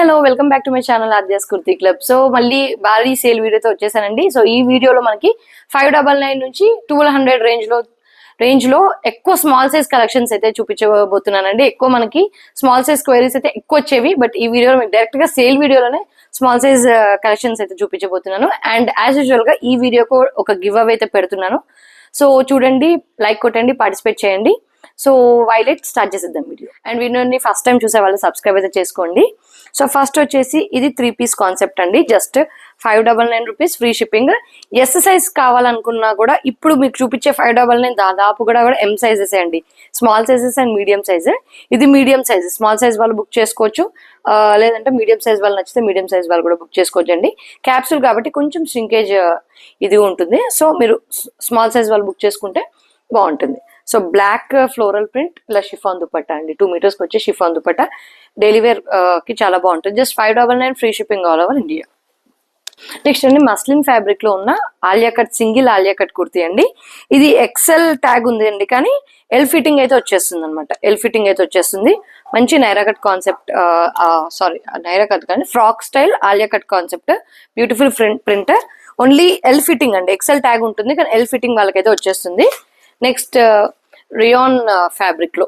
Hello welcome back to my channel Aadya's kurti club. So మళ్ళీ భారీ sale వీడియోతో వచ్చేసానండి. సో ఈ వీడియోలో మనకి 599 నుంచి 1200 రేంజ్ లో ఎక్కువ స్మాల్ సైజ్ కలెక్షన్స్ అయితే చూపించబోతున్నానండి. ఎక్కువ మనకి స్మాల్ సైజ్ క్వైరీస్ అయితే ఎక్కువ వచ్చేవి, బట్ ఈ వీడియోలో మీకు డైరెక్ట్ గా సేల్ వీడియోలోనే స్మాల్ సైజ్ కలెక్షన్స్ అయితే చూపించబోతున్నాను. అండ్ యాజ్ యూజువల్ గా ఈ వీడియోకు ఒక గివ్ అవే అయితే పెడుతున్నాను. సో చూడండి, లైక్ కొట్టండి, పార్టిసిపేట్ చేయండి. సో వైలెట్ స్టార్ట్ చేసేద్దాం వీడియో. అండ్ వీడియోని ఫస్ట్ టైం చూసే వాళ్ళు సబ్స్క్రైబ్ అయితే చేసుకోండి. సో ఫస్ట్ వచ్చేసి ఇది 3 పీస్ కాన్సెప్ట్ అండి. Just 599 rupees free shipping. S size కావాలనుకున్నా కూడా ఇప్పుడు మీకు చూపించే 599 దాదాపు కూడా ఎం సైజెస్ అండి. Small sizes and medium size. ఇది మీడియం సైజ్. స్మాల్ సైజ్ వాళ్ళు బుక్ చేసుకోవచ్చు, లేదంటే మీడియం సైజ్ వాళ్ళు నచ్చితే మీడియం సైజ్ వాళ్ళు కూడా బుక్ చేసుకోవచ్చు అండి. క్యాప్సూల్ కాబట్టి కొంచెం శ్రింకేజ్ ఇది ఉంటుంది. సో మీరు స్మాల్ సైజ్ వాళ్ళు బుక్ చేసుకుంటే బాగుంటుంది. సో బ్లాక్ ఫ్లోరల్ ప్రింట్ ఇలా షిఫాన్ దుపట్టా అండి. 2 meters వచ్చే షిఫాన్ దుపట్టా డైలీ వేర్ కి చాలా బాగుంటుంది. Just 599 free shipping all over India. Next అండి మస్లిన్ ఫ్యాబ్రిక్ లో ఉన్న Alia cut, single Alia cut kurti అండి. ఇది ఎక్సెల్ ట్యాగ్ ఉంది అండి, కానీ ఎల్ ఫిట్టింగ్ అయితే వచ్చేస్తుంది అనమాట. ఎల్ ఫిట్టింగ్ అయితే వచ్చేస్తుంది. మంచి Naira cut concept, Naira cut కానీ frock style Alia cut concept. Beautiful print. Only L fitting అండి. ఎక్సెల్ ట్యాగ్ ఉంటుంది కానీ ఎల్ ఫిట్టింగ్ వాళ్ళకైతే వచ్చేస్తుంది. నెక్స్ట్ రియాన్ ఫ్యాబ్రిక్ లో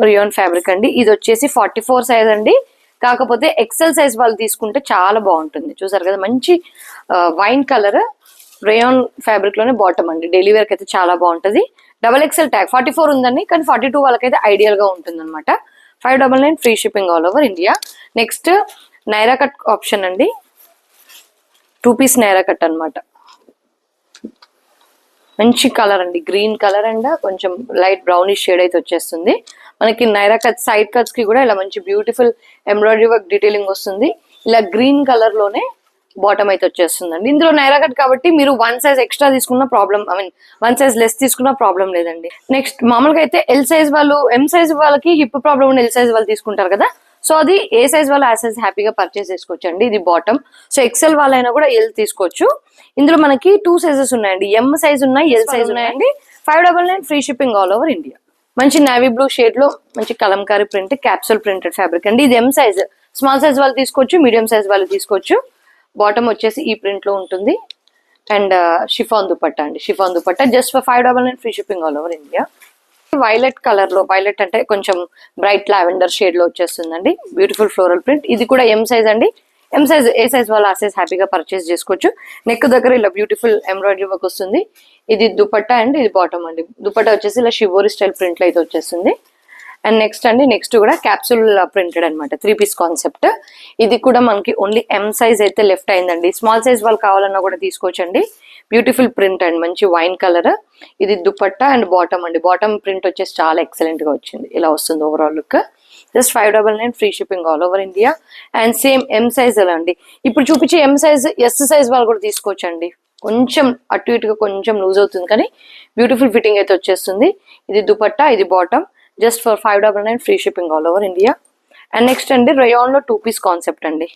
రియాన్ ఫ్యాబ్రిక్ అండి. ఇది వచ్చేసి 44 సైజ్ అండి. కాకపోతే ఎక్సెల్ సైజ్ వాళ్ళు తీసుకుంటే చాలా బాగుంటుంది. చూసారు కదా, మంచి వైన్ కలర్ రియాన్ ఫ్యాబ్రిక్ లోనే బాటమ్ అండి. డైలీ వేర్ కి అయితే చాలా బాగుంటుంది. డబల్ ఎక్సెల్ ట్యాగ్ 44 ఉందండి, కానీ 42 వాళ్ళకైతే ఐడియల్ గా ఉంటుంది అనమాట. 599 free shipping all over India. Next Naira cut option అండి. 2 పీస్ నైరా కట్ అనమాట. మంచి కలర్ అండి, గ్రీన్ కలర్ అండ్ కొంచెం లైట్ బ్రౌనిష్ షేడ్ అయితే వచ్చేస్తుంది. మనకి నైరా కట్ సైడ్ కట్స్ కి కూడా ఇలా మంచి బ్యూటిఫుల్ ఎంబ్రాయిడరీ వర్క్ డీటెయిలింగ్ వస్తుంది. ఇలా గ్రీన్ కలర్ లోనే బాటమ్ అయితే వచ్చేస్తుందండి. ఇందులో నైరా కట్ కాబట్టి మీరు 1 size ఎక్స్ట్రా తీసుకున్న ప్రాబ్లం, 1 size లెస్ తీసుకున్న ప్రాబ్లం లేదండి. నెక్స్ట్ మామూలుగా అయితే ఎల్ సైజ్ వాళ్ళు, ఎం సైజ్ వాళ్ళకి హిప్ ప్రాబ్లం ఉన్న ఎల్ సైజ్ వాళ్ళు తీసుకుంటారు కదా. సో అది ఏ సైజ్ వాళ్ళు ఆ సైజ్ హ్యాపీగా పర్చేస్ చేసుకోవచ్చు అండి. ఇది బాటమ్. సో ఎక్సెల్ వాళ్ళైనా కూడా ఎల్ తీసుకోవచ్చు. ఇందులో మనకి 2 sizes ఉన్నాయండి. ఎం సైజ్ ఉన్నాయి, ఎల్ సైజ్ ఉన్నాయండి. 599 free shipping all over India. మంచి నేవీ బ్లూ షేడ్ లో మంచి Kalamkari print, capsule printed fabric అండి. ఇది ఎం సైజ్. స్మాల్ సైజ్ వాళ్ళు తీసుకోవచ్చు, మీడియం సైజ్ వాళ్ళు తీసుకోవచ్చు. బాటమ్ వచ్చేసి ఈ ప్రింట్ లో ఉంటుంది. అండ్ షిఫాన్ దుపట్టా అండి. Chiffon dupatta just for 599 free shipping all over India. Violet colour లో, వైలెట్ అంటే కొంచెం బ్రైట్ లావెండర్ షేడ్ లో వచ్చేస్తుందండి. Beautiful floral print. ఇది కూడా ఎం సైజ్ అండి. ఎం సైజ్, ఏ సైజ్ వాళ్ళు ఆ సైజ్ హ్యాపీగా పర్చేస్ చేసుకోవచ్చు. నెక్ దగ్గర ఇలా బ్యూటిఫుల్ ఎంబ్రాయిడరీ వర్క్ వస్తుంది. ఇది దుపట్టా అండ్ ఇది బాటమ్ అండి. దుపట్టా వచ్చేసి ఇలా షివోరీ స్టైల్ ప్రింట్ లో అయితే వచ్చేస్తుంది. అండ్ నెక్స్ట్ అండి, నెక్స్ట్ కూడా క్యాప్సూల్ ప్రింటెడ్ అనమాట. 3 పీస్ కాన్సెప్ట్. ఇది కూడా మనకి ఓన్లీ ఎం సైజ్ అయితే లెఫ్ట్ అయిందండి. స్మాల్ సైజ్ వాళ్ళు కావాలన్నా కూడా తీసుకోవచ్చండి. బ్యూటిఫుల్ ప్రింట్ అండ్ మంచి వైన్ కలర్. ఇది దుపట్టా అండ్ బాటమ్ అండి. బాటమ్ ప్రింట్ వచ్చేసి చాలా ఎక్సలెంట్ గా వచ్చింది. ఇలా వస్తుంది overall look. Just 599 free shipping all over India. And same M size అలా అండి. ఇప్పుడు చూపించే ఎం సైజ్, ఎస్ సైజ్ వాళ్ళు కూడా తీసుకోవచ్చు అండి. కొంచెం అటు ఇటుగా కొంచెం లూజ్ అవుతుంది, కానీ బ్యూటిఫుల్ ఫిట్టింగ్ అయితే వచ్చేస్తుంది. ఇది దుపట్టా, ఇది bottom. Just for 599 free shipping all over India. And next అండి రయాన్ లో 2 పీస్ కాన్సెప్ట్ అండి.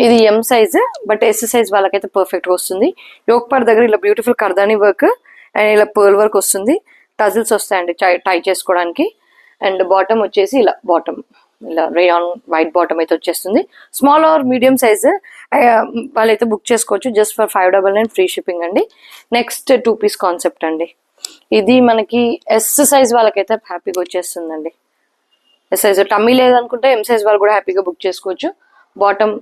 ఇది M size, but S size వాళ్ళకైతే పర్ఫెక్ట్ గా వస్తుంది. యోక్ పార్ట్ దగ్గర ఇలా బ్యూటిఫుల్ కర్దానీ వర్క్ అండ్ ఇలా పర్ల్ వర్క్ వస్తుంది. టజిల్స్ వస్తాయండి టై చేసుకోవడానికి. అండ్ బాటమ్ వచ్చేసి ఇలా బాటమ్, ఇలా రేయాన్ వైట్ బాటమ్ అయితే వచ్చేస్తుంది. స్మాల్ ఆర్ మీడియం సైజ్ వాళ్ళైతే బుక్ చేసుకోవచ్చు. జస్ట్ ఫర్ 599 ఫ్రీ షిప్పింగ్ అండి. నెక్స్ట్ 2 పీస్ కాన్సెప్ట్ అండి. ఇది మనకి ఎస్ సైజ్ వాళ్ళకైతే హ్యాపీగా వచ్చేస్తుందండి. ఎస్ సైజ్ టమ్మీ లేదనుకుంటే ఎం సైజ్ వాళ్ళు కూడా హ్యాపీగా బుక్ చేసుకోవచ్చు. బాటమ్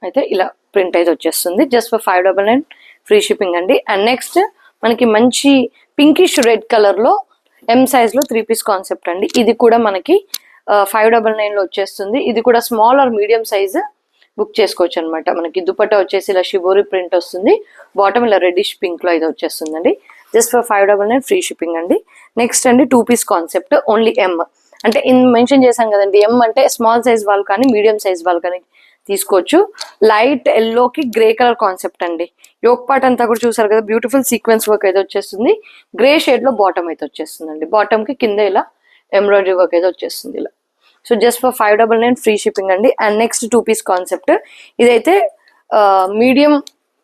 అయితే ఇలా ప్రింట్ అయితే వచ్చేస్తుంది. జస్ట్ ఫర్ 599 ఫ్రీ షిప్పింగ్ అండి. అండ్ నెక్స్ట్ మనకి మంచి పింకిష్ రెడ్ కలర్ లో ఎం సైజ్ లో 3 పీస్ కాన్సెప్ట్ అండి. ఇది కూడా మనకి 599 లో వచ్చేస్తుంది. ఇది కూడా small or medium size book చేసుకోవచ్చు అనమాట. మనకి దుపట్టా వచ్చేసి ఇలా షివోరీ ప్రింట్ వస్తుంది. బాటమ్ ఇలా రెడ్డిష్ పింక్ లో అయితే వచ్చేస్తుందండి. జస్ట్ ఫర్ 599 ఫ్రీ షిప్పింగ్ అండి. నెక్స్ట్ అండి 2 పీస్ కాన్సెప్ట్ ఓన్లీ ఎం. అంటే మెన్షన్ చేశాం కదండి, ఎం అంటే స్మాల్ సైజ్ వాళ్ళు కానీ మీడియం సైజ్ వాళ్ళు కానీ తీసుకోవచ్చు. లైట్ ఎల్లోకి గ్రే కలర్ కాన్సెప్ట్ అండి. యోక్ పార్ట్ అంతా కూడా చూసారు కదా, బ్యూటిఫుల్ సీక్వెన్స్ వర్క్ అయితే వచ్చేస్తుంది. గ్రే షేడ్ లో బాటమ్ అయితే వచ్చేస్తుందండి. బాటమ్ కి కింద ఇలా ఎంబ్రాయిడరీ వర్క్ అయితే వచ్చేస్తుంది ఇలా. So just for 599 free shipping అండి. And next 2 piece concept. ఇదైతే మీడియం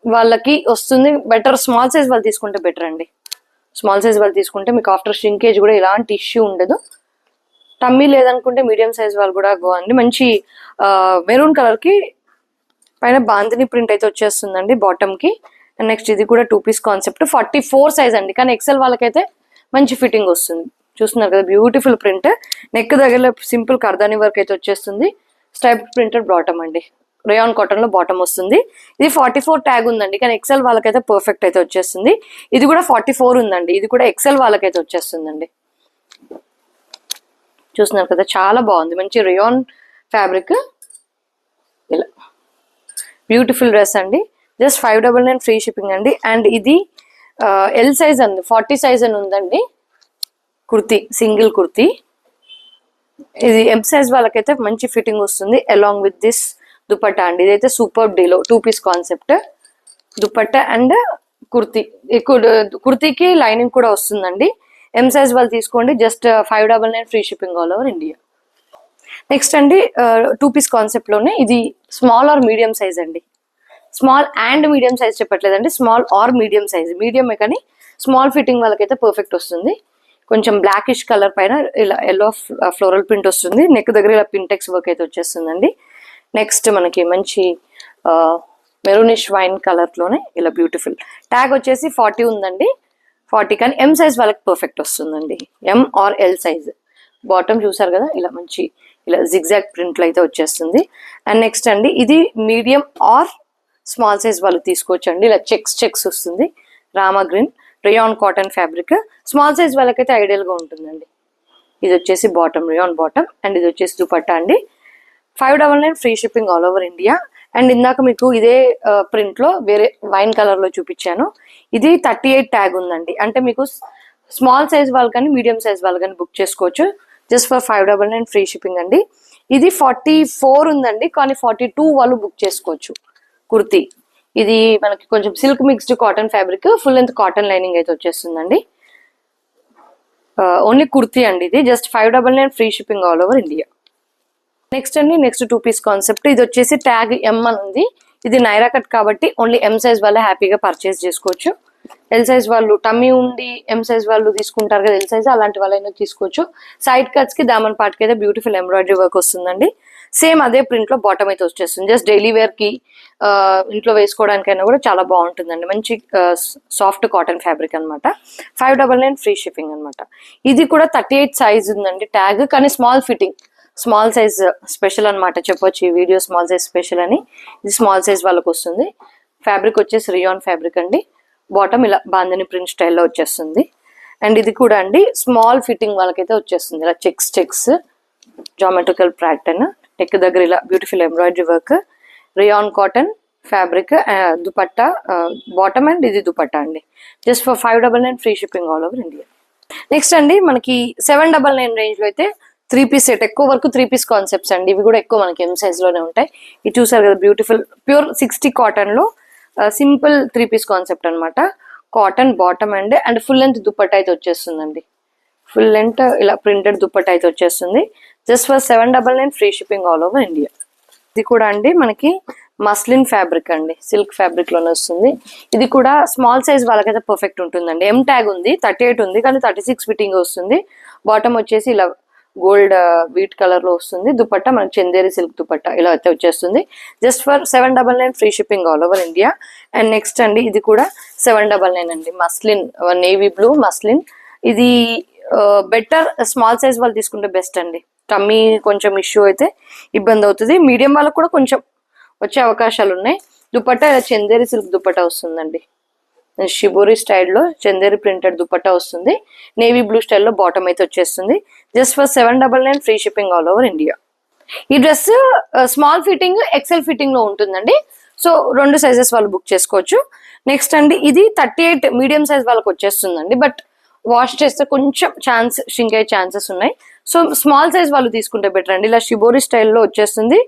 వాళ్ళకి వస్తుంది. బెటర్ స్మాల్ సైజ్ వాళ్ళు తీసుకుంటే బెటర్ అండి. స్మాల్ సైజ్ వాళ్ళు తీసుకుంటే మీకు ఆఫ్టర్ ష్రింకేజ్ కూడా ఇలాంటి ఇష్యూ ఉండదు. టమ్మీ లేదనుకుంటే మీడియం సైజ్ వాళ్ళు కూడా గో అండి. మంచి మెరూన్ కలర్ కి పైన బాందిని ప్రింట్ అయితే వచ్చేస్తుందండి బాటమ్ కి. అండ్ నెక్స్ట్ ఇది కూడా 2 పీస్ కాన్సెప్ట్ 44 సైజ్ అండి, కానీ ఎక్సెల్ వాళ్ళకైతే మంచి ఫిట్టింగ్ వస్తుంది. చూస్తున్నారు కదా బ్యూటిఫుల్ ప్రింట్, నెక్ దగ్గర సింపుల్ కర్దాని వర్క్ అయితే వచ్చేస్తుంది. స్ట్రైప్ ప్రింటెడ్ బాటమ్ అండి, రేయాన్ కాటన్ లో బాటమ్ వస్తుంది. ఇది 44 ట్యాగ్ ఉందండి, కానీ ఎక్సెల్ వాళ్ళకైతే పర్ఫెక్ట్ అయితే వచ్చేస్తుంది. ఇది కూడా 44 ఉందండి, ఇది కూడా ఎక్సెల్ వాళ్ళకైతే వచ్చేస్తుందండి. చూస్తున్నారు కదా చాలా బాగుంది, మంచి రేయాన్ ఫ్యాబ్రిక్. ఇలా బ్యూటిఫుల్ డ్రెస్ అండి, జస్ట్ 599 ఫ్రీ షిప్పింగ్ అండి. అండ్ ఇది ఎల్ సైజ్ అండి, 40 సైజ్ అని ఉందండి కుర్తీ, సింగిల్ కుర్తీ. ఇది ఎం సైజ్ వాళ్ళకైతే మంచి ఫిట్టింగ్ వస్తుంది అలాంగ్ విత్ దిస్ దుపట్టా అండి. ఇదైతే సూపర్ డీలో 2 piece concept dupatta and kurti. కుర్తీకి లైనింగ్ కూడా వస్తుందండి. ఎం సైజ్ వాళ్ళు తీసుకోండి, just 599 free shipping all over India. Next అండి 2 పీస్ కాన్సెప్ట్ లోనే ఇది స్మాల్ ఆర్ మీడియం సైజ్ అండి. స్మాల్ అండ్ మీడియం సైజ్ చెప్పట్లేదండి, స్మాల్ ఆర్ మీడియం సైజ్. మీడియమే కానీ స్మాల్ ఫిట్టింగ్ వాళ్ళకైతే పర్ఫెక్ట్ వస్తుంది. కొంచెం బ్లాకిష్ కలర్ పైన ఇలా ఎల్లో ఫ్లోరల్ ప్రింట్ వస్తుంది. నెక్ దగ్గర ఇలా పింటెక్స్ వర్క్ అయితే వచ్చేస్తుందండి. నెక్స్ట్ మనకి మంచి మెరూనిష్ వైన్ కలర్ లోనే ఇలా బ్యూటిఫుల్ ట్యాగ్ వచ్చేసి 40 ఉందండి. 40 కానీ ఎం సైజ్ వాళ్ళకి పర్ఫెక్ట్ వస్తుందండి, M R L size. Bottom చూసారు కదా ఇలా మంచి ఇలా జిగ్జాగ్ ప్రింట్లు అయితే వచ్చేస్తుంది. అండ్ నెక్స్ట్ అండి ఇది మీడియం ఆర్ స్మాల్ సైజ్ వాళ్ళు తీసుకోవచ్చండి. ఇలా చెక్స్ వస్తుంది, Rama green rayon cotton fabric. Small size వాళ్ళకైతే ఐడియల్ గా ఉంటుందండి. ఇది వచ్చేసి బాటమ్, రేయాన్ బాటమ్. అండ్ ఇది వచ్చేసి దుపట్టా అండి. 599 free shipping all over India. And ఇందాక మీకు ఇదే ప్రింట్ లో వేరే వైన్ కలర్ లో చూపించాను. ఇది 38 ట్యాగ్ ఉందండి, అంటే మీకు స్మాల్ సైజ్ వాళ్ళు కానీ మీడియం సైజ్ వాళ్ళు కానీ బుక్ చేసుకోవచ్చు, జస్ట్ ఫర్ 599 ఫ్రీ షిప్పింగ్ అండి. ఇది 44 ఉందండి, కానీ 42 వాళ్ళు బుక్ చేసుకోవచ్చు కుర్తీ. ఇది మనకి కొంచెం silk mixed cotton fabric, full length cotton lining అయితే వచ్చేస్తుందండి. ఓన్లీ కుర్తీ అండి ఇది, just 599 free shipping all over India. Next అండి నెక్స్ట్ 2 పీస్ కాన్సెప్ట్. ఇది వచ్చేసి ట్యాగ్ ఎం అని ఉంది. ఇది నైరా కట్ కాబట్టి ఓన్లీ ఎం సైజ్ వాళ్ళే హ్యాపీగా పర్చేస్ చేసుకోవచ్చు. ఎల్ సైజ్ వాళ్ళు టమ్మీ ఉండి ఎం సైజ్ వాళ్ళు తీసుకుంటారు కదా ఎల్ సైజ్, అలాంటి వాళ్ళైనా తీసుకోవచ్చు. సైడ్ కట్స్ కి దామన్ పార్ట్ కి అయితే బ్యూటిఫుల్ ఎంబ్రాయిడరీ వర్క్ వస్తుందండి. సేమ్ అదే ప్రింట్ లో బాటమ్ అయితే వచ్చేస్తుంది. జస్ట్ డైలీ వేర్ కి ఇంట్లో వేసుకోవడానికైనా కూడా చాలా బాగుంటుందండి. మంచి సాఫ్ట్ కాటన్ ఫ్యాబ్రిక్ అనమాట. 599 ఫ్రీ షిప్పింగ్ అనమాట. ఇది కూడా 38 సైజ్ ఉందండి ట్యాగ్, కానీ small fitting, small size special అనమాట చెప్పొచ్చు ఈ వీడియో. స్మాల్ సైజ్ స్పెషల్ అని. ఇది స్మాల్ సైజ్ వాళ్ళకి వస్తుంది. ఫ్యాబ్రిక్ వచ్చేసి రియాన్ ఫ్యాబ్రిక్ అండి. బాటమ్ ఇలా బాందని ప్రింట్ స్టైల్లో వచ్చేస్తుంది. అండ్ ఇది కూడా అండి స్మాల్ ఫిట్టింగ్ వాళ్ళకైతే వచ్చేస్తుంది. ఇలా చెక్స్ జామెట్రికల్ ప్యాటర్న్, నెక్ దగ్గర ఇలా beautiful embroidery work, rayon cotton fabric, dupatta bottom and ఇది దుపట్టా అండి. Just for 599 free shipping all over India. Next అండి మనకి 799 రేంజ్ లో అయితే 3 పీస్ సెట్, ఎక్కువ వరకు 3 పీస్ కాన్సెప్ట్స్ అండి. ఇవి కూడా ఎక్కువ మనకి ఎం సైజ్ లోనే ఉంటాయి. ఇది చూసారు కదా బ్యూటిఫుల్ ప్యూర్ 60 కాటన్ లో సింపుల్ 3 పీస్ కాన్సెప్ట్ అనమాట. Cotton bottom and full length dupatta అయితే వచ్చేస్తుందండి. ఫుల్ లెంత్ ఇలా ప్రింటెడ్ దుపట్టా అయితే వచ్చేస్తుంది. Just for 799 free shipping all over India. ఇది కూడా అండి మనకి మస్లిన్ ఫ్యాబ్రిక్ అండి, సిల్క్ ఫ్యాబ్రిక్ లోనే వస్తుంది. ఇది కూడా స్మాల్ సైజ్ వాళ్ళకైతే పర్ఫెక్ట్ ఉంటుందండి. ఎం ట్యాగ్ ఉంది, 38 ఉంది, కానీ 36 ఫిట్టింగ్ వస్తుంది. బాటమ్ వచ్చేసి ఇలా గోల్డ్ వీట్ కలర్ లో వస్తుంది. దుపట్టా మనకి చందేరి సిల్క్ దుపట్టా ఇలా అయితే వచ్చేస్తుంది. Just for 799 free shipping all over India. And next అండి ఇది కూడా 799 అండి, మస్లిన్ నేవీ బ్లూ మస్లిన్. ఇది బెటర్ స్మాల్ సైజ్ వాళ్ళు తీసుకుంటే బెస్ట్ అండి. టమ్మీ కొంచెం ఇష్యూ అయితే ఇబ్బంది అవుతుంది. మీడియం వాళ్ళకు కూడా కొంచెం వచ్చే అవకాశాలు ఉన్నాయి. దుపట్టా ఇలా చందేరి సిల్క్ దుపట్టా వస్తుందండి. షిబోరి స్టైల్లో చందేరి ప్రింటెడ్ దుపట్టా వస్తుంది. నేవీ బ్లూ స్టైల్లో బాటమ్ అయితే వచ్చేస్తుంది. Just for 799 free shipping all over India. ఈ dress small fitting XL fitting లో ఉంటుందండి. సో 2 సైజెస్ వాళ్ళు బుక్ చేసుకోవచ్చు. నెక్స్ట్ అండి ఇది 38 మీడియం సైజ్ వాళ్ళకి వచ్చేస్తుందండి. బట్ వాష్ చేస్తే కొంచెం షింక్ అయ్యే ఛాన్సెస్ ఉన్నాయి. సో స్మాల్ సైజ్ వాళ్ళు తీసుకుంటే బెటర్ అండి. ఇలా షిబోరి స్టైల్లో వచ్చేస్తుంది.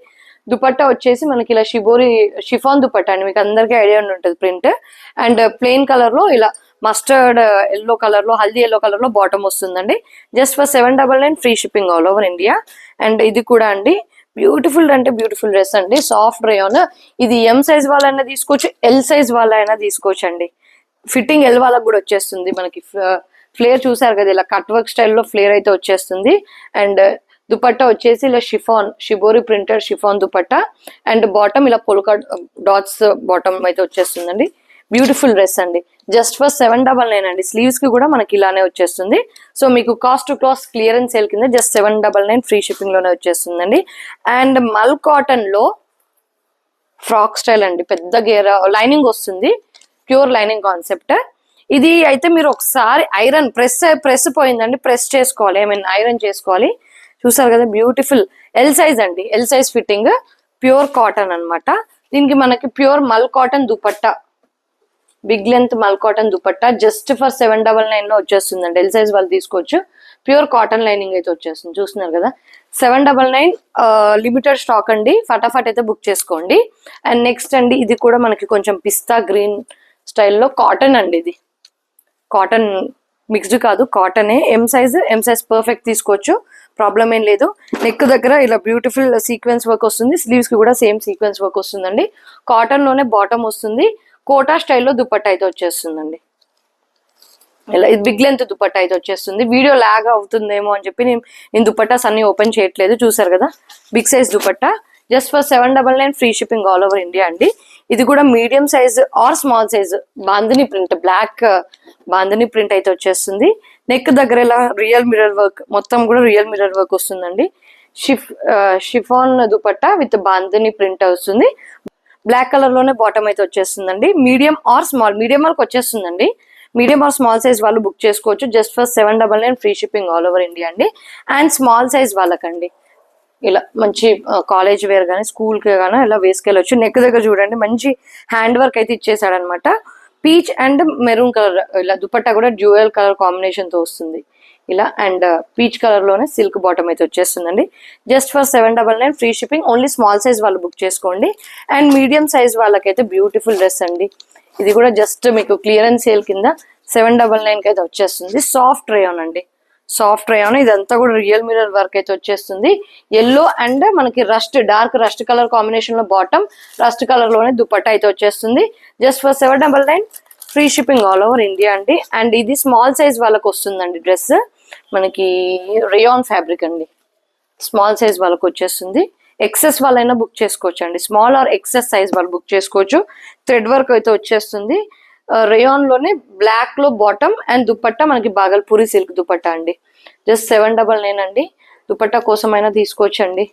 దుపట్టా వచ్చేసి మనకి ఇలా షిబోరి షిఫాన్ దుపట్టా అండి, మీకు అందరికీ ఐడియా ఉంటుంది ప్రింట్. అండ్ ప్లెయిన్ కలర్ లో ఇలా మస్టర్డ్ ఎల్లో కలర్ లో, హల్దీ ఎల్లో కలర్ లో బాటమ్ వస్తుందండి. Just for 799 free shipping all over India. And ఇది కూడా అండి బ్యూటిఫుల్ అంటే బ్యూటిఫుల్ డ్రెస్ అండి, సాఫ్ట్ రేయాన్. ఇది ఎం సైజ్ వాళ్ళైనా తీసుకోవచ్చు, ఎల్ సైజ్ వాళ్ళైనా తీసుకోవచ్చు అండి. ఫిట్టింగ్ ఎల్ వాళ్ళకి కూడా వచ్చేస్తుంది. మనకి ఫ్లేర్ చూసారు కదా, ఇలా కట్ వర్క్ స్టైల్లో ఫ్లేర్ అయితే వచ్చేస్తుంది. అండ్ దుపట్టా వచ్చేసి ఇలా shibori printed chiffon dupatta. And bottom ఇలా పొలకా డాట్స్ బాటమ్ అయితే వచ్చేస్తుందండి. బ్యూటిఫుల్ డ్రెస్ అండి. జస్ట్ ఫర్ 799 అండి. స్లీవ్స్ కి కూడా మనకి ఇలానే వచ్చేస్తుంది. సో మీకు cost to cost clearance sale కింద జస్ట్ 799 ఫ్రీ షిప్పింగ్ లోనే వచ్చేస్తుందండి. అండ్ మల్ కాటన్ లో ఫ్రాక్ స్టైల్ అండి, పెద్ద గేర లైనింగ్ వస్తుంది, ప్యూర్ లైనింగ్ కాన్సెప్ట్. ఇది అయితే మీరు ఒకసారి ఐరన్ ప్రెస్ పోయిందండి, ప్రెస్ చేసుకోవాలి, ఐరన్ చేసుకోవాలి. చూసారు కదా, బ్యూటిఫుల్ ఎల్ సైజ్ అండి, L size fitting, pure cotton అన్నమాట. దీనికి మనకి ప్యూర్ మల్ కాటన్ దుపట్టా, బిగ్ లెంత్ మల్ కాటన్ దుపట్టా జస్ట్ ఫర్ 799 లో వచ్చేస్తుందండి. ఎల్ సైజ్ వాళ్ళు తీసుకోవచ్చు. ప్యూర్ కాటన్ లైనింగ్ అయితే వచ్చేస్తుంది. చూస్తున్నారు కదా, 799 లిమిటెడ్ స్టాక్ అండి. ఫటాఫట్ అయితే బుక్ చేసుకోండి. అండ్ నెక్స్ట్ అండి, ఇది కూడా మనకి కొంచెం పిస్తా గ్రీన్ స్టైల్లో కాటన్ అండి. ఇది కాటన్ మిక్స్డ్ కాదు, కాటనే. ఎం సైజ్ పర్ఫెక్ట్ తీసుకోవచ్చు, ప్రాబ్లం ఏం లేదు. నెక్ దగ్గర ఇలా బ్యూటిఫుల్ సీక్వెన్స్ వర్క్ వస్తుంది. స్లీవ్స్ కి కూడా సేమ్ సీక్వెన్స్ వర్క్ వస్తుందండి. కాటన్ లోనే బాటమ్ వస్తుంది. కోటా స్టైల్లో దుపట్టా అయితే వచ్చేస్తుందండి. ఇలా ఇది బిగ్ లెంత్ దుపట్టా అయితే వచ్చేస్తుంది. వీడియో లాగ్ అవుతుందేమో అని చెప్పి నేను దుపట్టాస్ అన్ని ఓపెన్ చేయట్లేదు. చూసారు కదా, big size dupatta just for 799 free shipping all over India అండి. ఇది కూడా medium size or small size bandhani print, black bandhani print అయితే వచ్చేస్తుంది. నెక్ దగ్గర ఇలా రియల్ మిర్రర్ వర్క్, మొత్తం కూడా రియల్ మిర్రర్ వర్క్ వస్తుందండి. Chiffon dupatta with bandhani print వస్తుంది. బ్లాక్ కలర్ లోనే బాటమ్ అయితే వచ్చేస్తుందండి. మీడియం ఆర్ స్మాల్, మీడియం వాళ్ళకి వచ్చేస్తుందండి. మీడియం ఆర్ స్మాల్ సైజ్ వాళ్ళు బుక్ చేసుకోవచ్చు. Just for 799 free shipping all over India అండి. అండ్ స్మాల్ సైజ్ వాళ్ళకండి ఇలా మంచి కాలేజ్ వేర్ కానీ స్కూల్ కి కానీ ఇలా వేసుకెళ్ళొచ్చు. నెక్ దగ్గర చూడండి, మంచి హ్యాండ్ వర్క్ అయితే ఇచ్చేసాడు అనమాట. పీచ్ అండ్ మెరూన్ కలర్ ఇలా దుపట్టా కూడా డ్యూయల్ కలర్ కాంబినేషన్ తో వస్తుంది ఇలా. అండ్ పీచ్ కలర్ లోనే సిల్క్ బాటమ్ అయితే వచ్చేస్తుందండి. Just for 799 free shipping. Only small size వాళ్ళు బుక్ చేసుకోండి. అండ్ మీడియం సైజ్ వాళ్ళకైతే బ్యూటిఫుల్ డ్రెస్ అండి. ఇది కూడా జస్ట్ మీకు క్లియరెన్స్ సేల్ కింద 799 కి అయితే వచ్చేస్తుంది. సాఫ్ట్ రేయాన్ అండి, సాఫ్ట్ రేయాన్. ఇదంతా కూడా రియల్ మిర్రర్ వర్క్ అయితే వచ్చేస్తుంది. ఎల్లో అండ్ మనకి డార్క్ రస్ట్ కలర్ కాంబినేషన్ లో బాటమ్, రస్ట్ కలర్ లోనే దుపట్టా అయితే వచ్చేస్తుంది. Just for 799 free shipping all over India అండి. అండ్ ఇది స్మాల్ సైజ్ వాళ్ళకి వస్తుందండి డ్రెస్. మనకి రేయాన్ ఫ్యాబ్రిక్ అండి, స్మాల్ సైజ్ వాళ్ళకి వచ్చేస్తుంది. ఎక్సెస్ వాళ్ళైనా బుక్ చేసుకోవచ్చు అండి. స్మాల్ ఆర్ ఎక్సెస్ సైజ్ వాళ్ళు బుక్ చేసుకోవచ్చు. థ్రెడ్ వర్క్ అయితే వచ్చేస్తుంది. రేయాన్ లోనే బ్లాక్ లో బాటమ్ అండ్ దుపట్టా మనకి బాగల్పూరి సిల్క్ దుపట్టా అండి. జస్ట్ 799 అండి. దుపట్టా కోసమైనా తీసుకోవచ్చు అండి.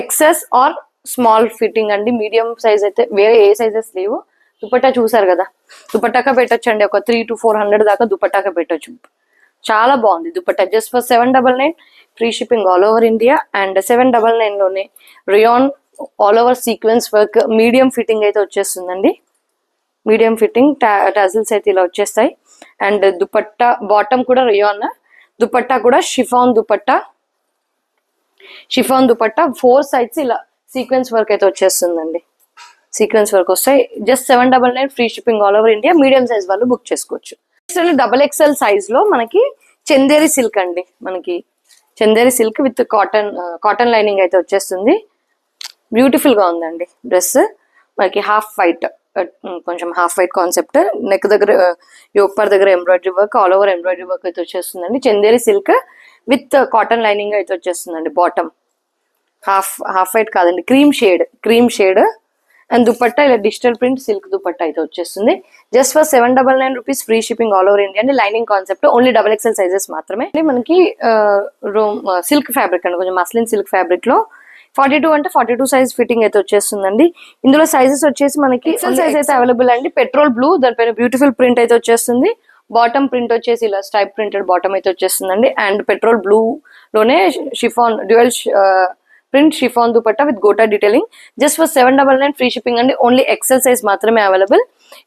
ఎక్సెస్ ఆర్ స్మాల్ ఫిట్టింగ్ అండి. మీడియం సైజ్ అయితే వేరే ఏ సైజెస్ లేవు. దుపట్టా చూసారు కదా, దుపట్టాక పెట్టొచ్చు అండి. ఒక 300 to 400 దాకా దుపట్టాక పెట్టొచ్చు. చాలా బాగుంది dupatta. Just for 799 free shipping all over India. And 799 లోనే rayon all over sequence work medium fitting అయితే వచ్చేస్తుందండి. మీడియం ఫిట్టింగ్ టజిల్స్ అయితే ఇలా వచ్చేస్తాయి. అండ్ దుపట్టా బాటమ్ కూడా రేయాన్, దుపట్టా కూడా షిఫాన్ దుపట్టా. 4 సైడ్స్ ఇలా సీక్వెన్స్ వర్క్ అయితే వచ్చేస్తుందండి. సీక్వెన్స్ వర్క్ వస్తాయి. Just 799 free shipping all over India. Medium size వాళ్ళు బుక్ చేసుకోవచ్చు. XXL సైజ్ లో మనకి చందేరి సిల్క్ అండి. మనకి Chanderi silk with cotton lining అయితే వచ్చేస్తుంది. బ్యూటిఫుల్ గా ఉందండి డ్రెస్. మనకి హాఫ్ వైట్, కొంచెం హాఫ్ వైట్ కాన్సెప్ట్. నెక్ దగ్గర యోక్పార్ దగ్గర embroidery work, all over embroidery work అయితే వచ్చేస్తుందండి. Chanderi silk with cotton lining అయితే వచ్చేస్తుందండి. బాటమ్ హాఫ్ వైట్ కాదండి, క్రీమ్ షేడ్. అండ్ దుపట్టా ఇలా డిజిటల్ ప్రింట్ సిల్క్ దుపట్టా అయితే వచ్చేస్తుంది. Just for 799 rupees free shipping all over India అండి. Lining concept, only XXL sizes మాత్రమే. మనకి సిల్క్ ఫ్యాబ్రిక్ అండి, కొంచెం మస్లిన్ సిల్క్ ఫ్యాబ్రిక్ లో 42 అంటే 42 సైజ్ ఫిట్టింగ్ అయితే వచ్చేస్తుందండి. ఇందులో సైజెస్ వచ్చేసి మనకి XL సైజ్ అయితే అవైలబుల్ అండి. పెట్రోల్ బ్లూ, దానిపైన బ్యూటిఫుల్ ప్రింట్ అయితే వచ్చేస్తుంది. బాటమ్ ప్రింట్ వచ్చేసి ఇలా స్టైప్ ప్రింటెడ్ బాటమ్ అయితే వచ్చేస్తుందండి. అండ్ పెట్రోల్ బ్లూ లోనే chiffon dual print chiffon dupatta with gota detailing. Just for 799 free shipping అండి. ఓన్లీ XL సైజ్ మాత్రమే అవైలబుల్.